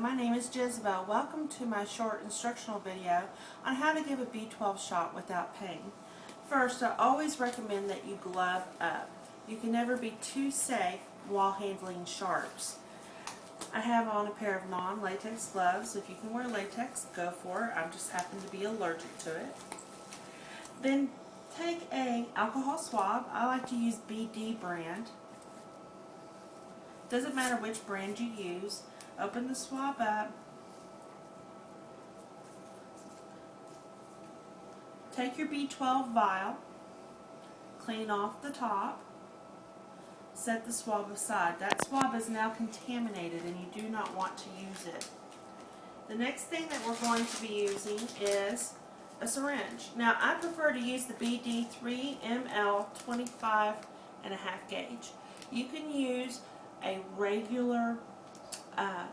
my name is Jezebel. Welcome to my short instructional video on how to give a B12 shot without pain. First, I always recommend that you glove up. You can never be too safe while handling sharps. I have on a pair of non-latex gloves. If you can wear latex, go for it. I just happen to be allergic to it. Then take a alcohol swab. I like to use BD brand. Doesn't matter which brand you use. Open the swab up. Take your B12 vial. Clean off the top. Set the swab aside. That swab is now contaminated and you do not want to use it. The next thing that we're going to be using is a syringe. Now I prefer to use the BD 3 ml 25.5 gauge. You can use a regular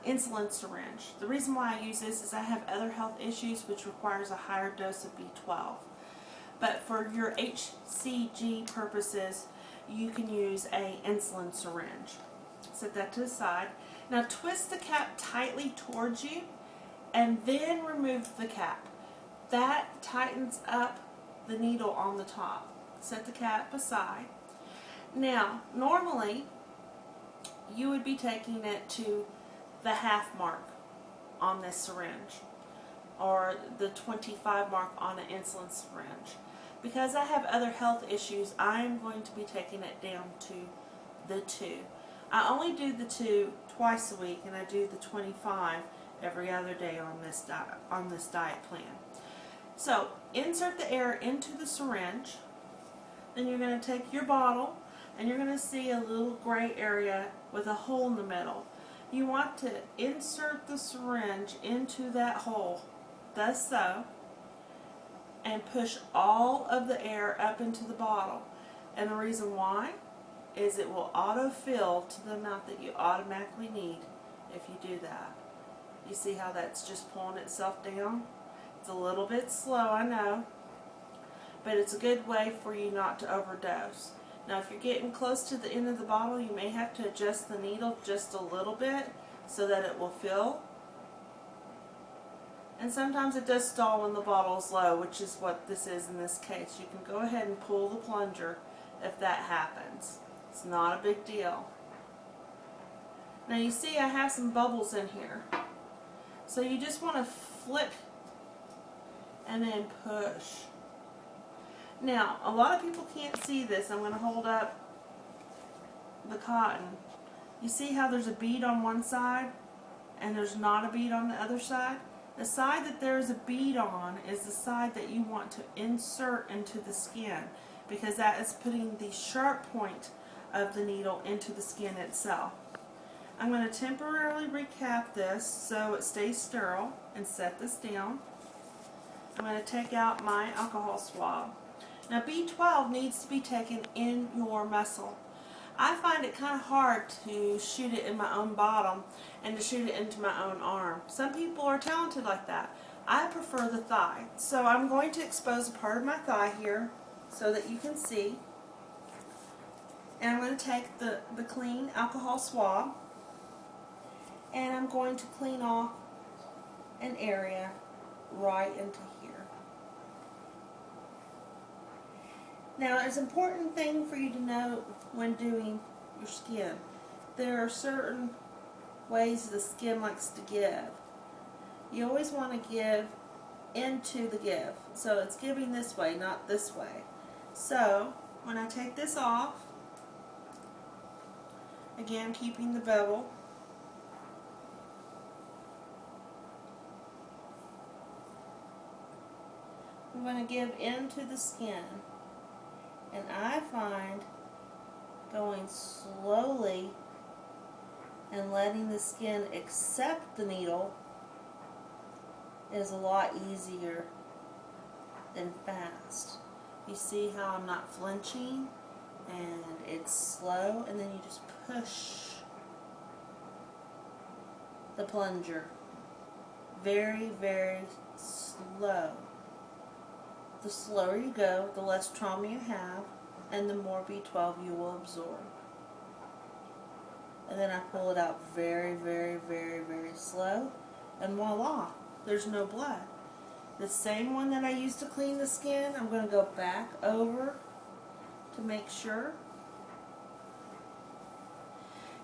insulin syringe. The reason why I use this is I have other health issues which requires a higher dose of B12. But for your HCG purposes, you can use a insulin syringe. Set that to the side. Now twist the cap tightly towards you and then remove the cap. That tightens up the needle on the top. Set the cap aside. Now, normally, you would be taking it to the half mark on this syringe or the 25 mark on an insulin syringe. Because I have other health issues, I am going to be taking it down to the 2. I only do the 2 twice a week, and I do the 25 every other day on this diet plan. So insert the air into the syringe. Then you're going to take your bottle and you're going to see a little gray area with a hole in the middle. You want to insert the syringe into that hole, thus so, and push all of the air up into the bottle. And the reason why is it will autofill to the amount that you automatically need if you do that. You see how that's just pulling itself down? It's a little bit slow, I know, but it's a good way for you not to overdose. Now if you're getting close to the end of the bottle, you may have to adjust the needle just a little bit so that it will fill. And sometimes it does stall when the bottle is low, which is what this is in this case. You can go ahead and pull the plunger if that happens. It's not a big deal. Now you see I have some bubbles in here. So you just want to flip and then push. Now, a lot of people can't see this. I'm going to hold up the cotton. You see how there's a bead on one side and there's not a bead on the other side? The side that there's a bead on is the side that you want to insert into the skin, because that is putting the sharp point of the needle into the skin itself. I'm going to temporarily recap this so it stays sterile and set this down. I'm going to take out my alcohol swab. Now B12 needs to be taken in your muscle. I find it kind of hard to shoot it in my own bottom and to shoot it into my own arm. Some people are talented like that. I prefer the thigh. So I'm going to expose a part of my thigh here so that you can see. And I'm going to take the clean alcohol swab and I'm going to clean off an area right into here. Now, it's an important thing for you to know when doing your skin. There are certain ways the skin likes to give. You always want to give into the give. So it's giving this way, not this way. So, when I take this off, again keeping the bevel, I'm going to give into the skin. And I find going slowly and letting the skin accept the needle is a lot easier than fast. You see how I'm not flinching and it's slow, and then you just push the plunger. Very, very slow. The slower you go, the less trauma you have, and the more B12 you will absorb. and then I pull it out very, very, very, very slow, and voila, there's no blood. The same one that I used to clean the skin, I'm going to go back over to make sure.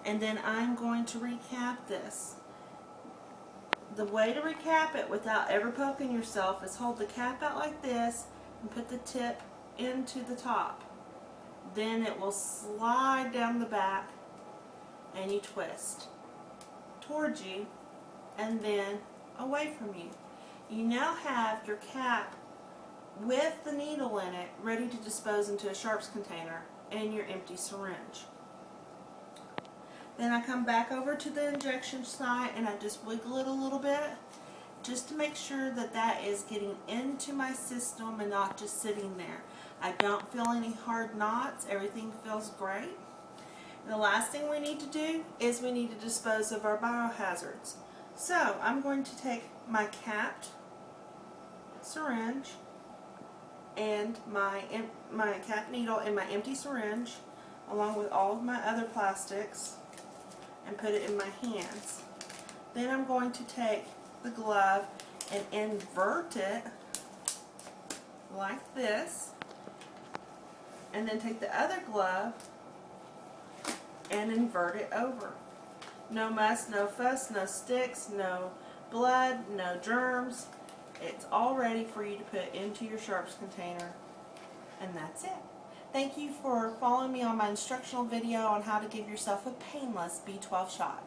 And then I'm going to recap this. The way to recap it without ever poking yourself is hold the cap out like this and put the tip into the top. Then it will slide down the back and you twist towards you and then away from you. You now have your cap with the needle in it ready to dispose into a sharps container and your empty syringe. Then I come back over to the injection site and I just wiggle it a little bit just to make sure that that is getting into my system and not just sitting there. I don't feel any hard knots. Everything feels great. The last thing we need to do is we need to dispose of our biohazards. So I'm going to take my capped syringe and my cap needle and my empty syringe along with all of my other plastics and put it in my hands. Then I'm going to take the glove and invert it like this, and then take the other glove and invert it over. No muss, no fuss, no sticks, no blood, no germs. It's all ready for you to put into your sharps container, and that's it. Thank you for following me on my instructional video on how to give yourself a painless B12 shot.